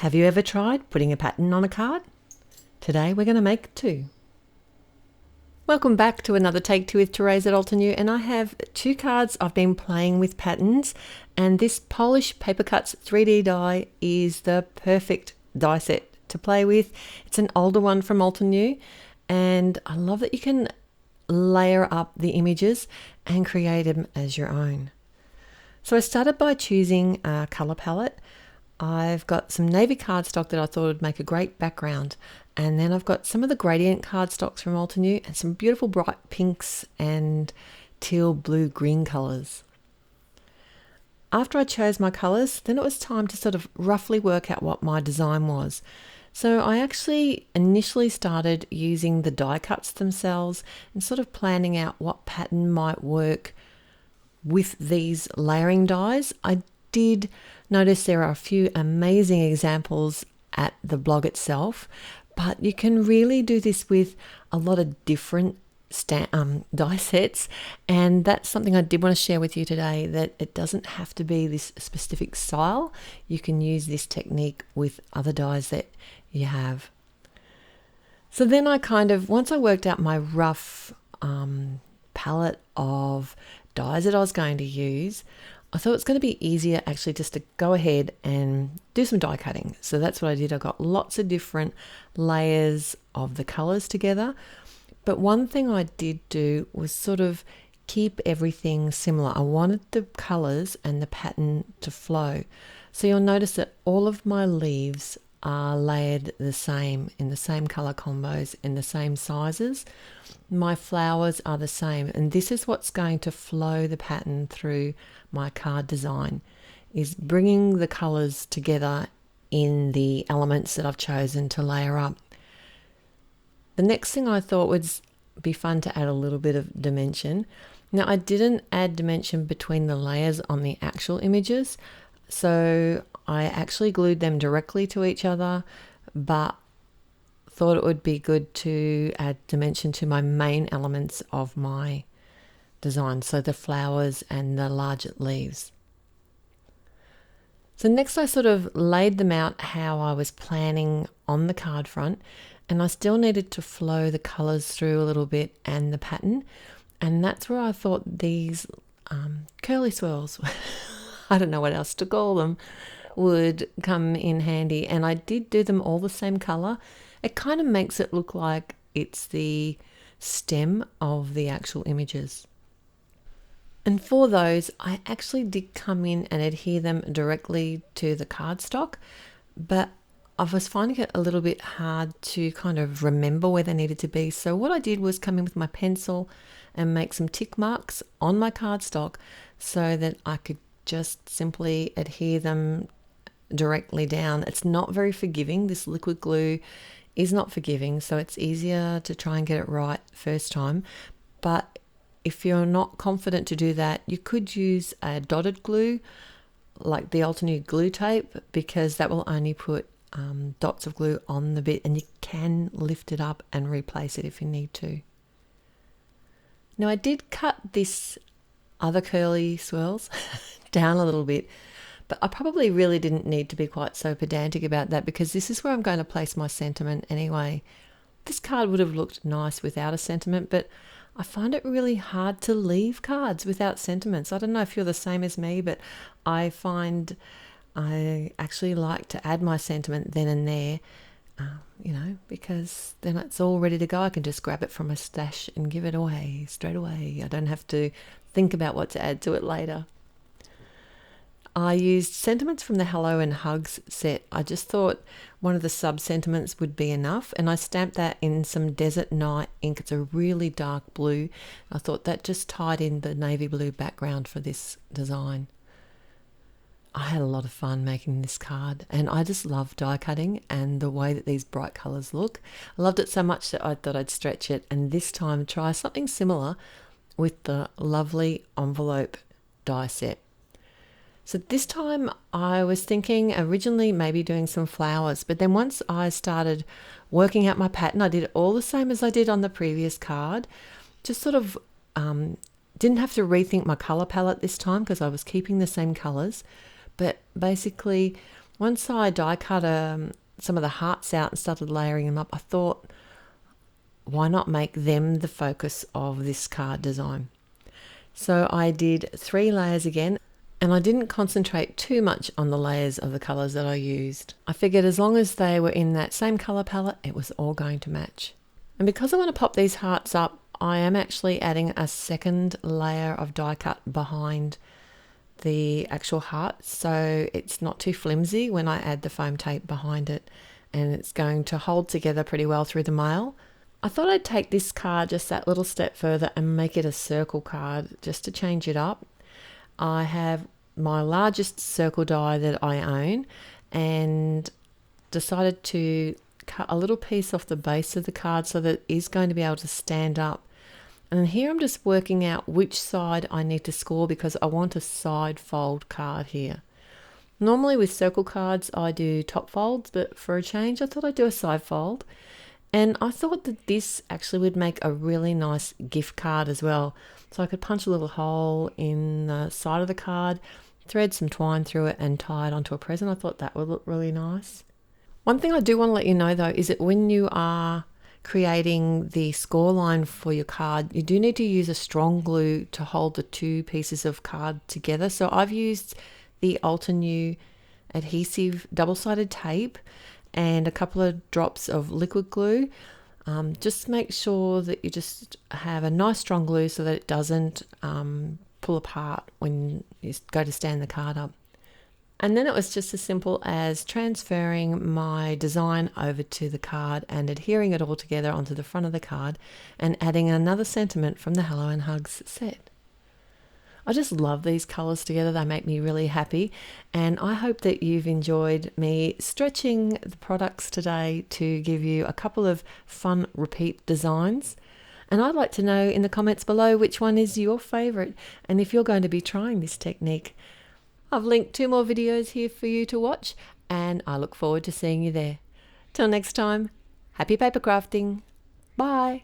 Have you ever tried putting a pattern on a card? Today we're going to make two. Welcome back to another Take Two with Therese at Altenew, and I have two cards I've been playing with patterns, and this Polish Paper Cuts 3D die is the perfect die set to play with. It's an older one from Altenew, and I love that you can layer up the images and create them as your own. So I started by choosing a colour palette. I've got some navy cardstock that I thought would make a great background, and then I've got some of the gradient cardstocks from Altenew and some beautiful bright pinks and teal, blue, green colours. After I chose my colours, then it was time to sort of roughly work out what my design was. So I actually initially started using the die cuts themselves and sort of planning out what pattern might work with these layering dies. I did notice there are a few amazing examples at the blog itself, but you can really do this with a lot of different die sets, and that's something I did want to share with you today, that it doesn't have to be this specific style. You can use this technique with other dies that you have. So then once I worked out my rough palette of dies that I was going to use, I thought it's going to be easier actually just to go ahead and do some die cutting. So that's what I did. I got lots of different layers of the colours together. But one thing I did do was sort of keep everything similar. I wanted the colours and the pattern to flow. So you'll notice that all of my leaves are layered the same, in the same colour combos, in the same sizes. My flowers are the same, and this is what's going to flow the pattern through my card design, is bringing the colours together in the elements that I've chosen to layer up. The next thing I thought would be fun to add a little bit of dimension. Now, I didn't add dimension between the layers on the actual images, so I actually glued them directly to each other, but thought it would be good to add dimension to my main elements of my design, so the flowers and the larger leaves. So next I sort of laid them out how I was planning on the card front, and I still needed to flow the colours through a little bit and the pattern, and that's where I thought these curly swirls, I don't know what else to call them, would come in handy. And I did do them all the same colour. It kind of makes it look like it's the stem of the actual images. And for those, I actually did come in and adhere them directly to the cardstock, but I was finding it a little bit hard to kind of remember where they needed to be. So what I did was come in with my pencil and make some tick marks on my cardstock so that I could just simply adhere them directly down. It's not very forgiving. This liquid glue is not forgiving, so it's easier to try and get it right first time. But if you're not confident to do that, you could use a dotted glue like the Altenew glue tape, because that will only put dots of glue on the bit, and you can lift it up and replace it if you need to. Now, I did cut this other curly swirls down a little bit, but I probably really didn't need to be quite so pedantic about that, because this is where I'm going to place my sentiment anyway. This card would have looked nice without a sentiment, but I find it really hard to leave cards without sentiments. I don't know if you're the same as me, but I find I actually like to add my sentiment then and there, because then it's all ready to go. I can just grab it from a stash and give it away straight away. I don't have to think about what to add to it later. I used sentiments from the Hello and Hugs set. I just thought one of the sub-sentiments would be enough, and I stamped that in some Desert Night ink. It's a really dark blue. I thought that just tied in the navy blue background for this design. I had a lot of fun making this card, and I just love die cutting and the way that these bright colours look. I loved it so much that I thought I'd stretch it, and this time try something similar with the lovely envelope die set. So this time I was thinking originally maybe doing some flowers, but then once I started working out my pattern, I did it all the same as I did on the previous card. Just sort of didn't have to rethink my colour palette this time because I was keeping the same colours, but basically Once I die cut some of the hearts out and started layering them up, I thought, why not make them the focus of this card design? So I did 3 layers again, and I didn't concentrate too much on the layers of the colours that I used. I figured as long as they were in that same colour palette, it was all going to match. And because I want to pop these hearts up, I am actually adding a second layer of die cut behind the actual heart, so it's not too flimsy when I add the foam tape behind it, and it's going to hold together pretty well through the mail. I thought I'd take this card just that little step further and make it a circle card just to change it up. I have my largest circle die that I own and decided to cut a little piece off the base of the card so that it is going to be able to stand up. And here I'm just working out which side I need to score because I want a side fold card here. Normally with circle cards I do top folds, but for a change I thought I'd do a side fold. And I thought that this actually would make a really nice gift card as well. So I could punch a little hole in the side of the card, thread some twine through it and tie it onto a present. I thought that would look really nice. One thing I do want to let you know though is that when you are creating the score line for your card, you do need to use a strong glue to hold the 2 pieces of card together. So I've used the Altenew adhesive double-sided tape and a couple of drops of liquid glue. Just make sure that you just have a nice strong glue so that it doesn't pull apart when you go to stand the card up. And then it was just as simple as transferring my design over to the card and adhering it all together onto the front of the card and adding another sentiment from the Hello and Hugs set. I just love these colours together. They make me really happy, and I hope that you've enjoyed me stretching the products today to give you a couple of fun repeat designs. And I'd like to know in the comments below which one is your favourite and if you're going to be trying this technique. I've linked 2 more videos here for you to watch, and I look forward to seeing you there. Till next time, happy paper crafting. Bye.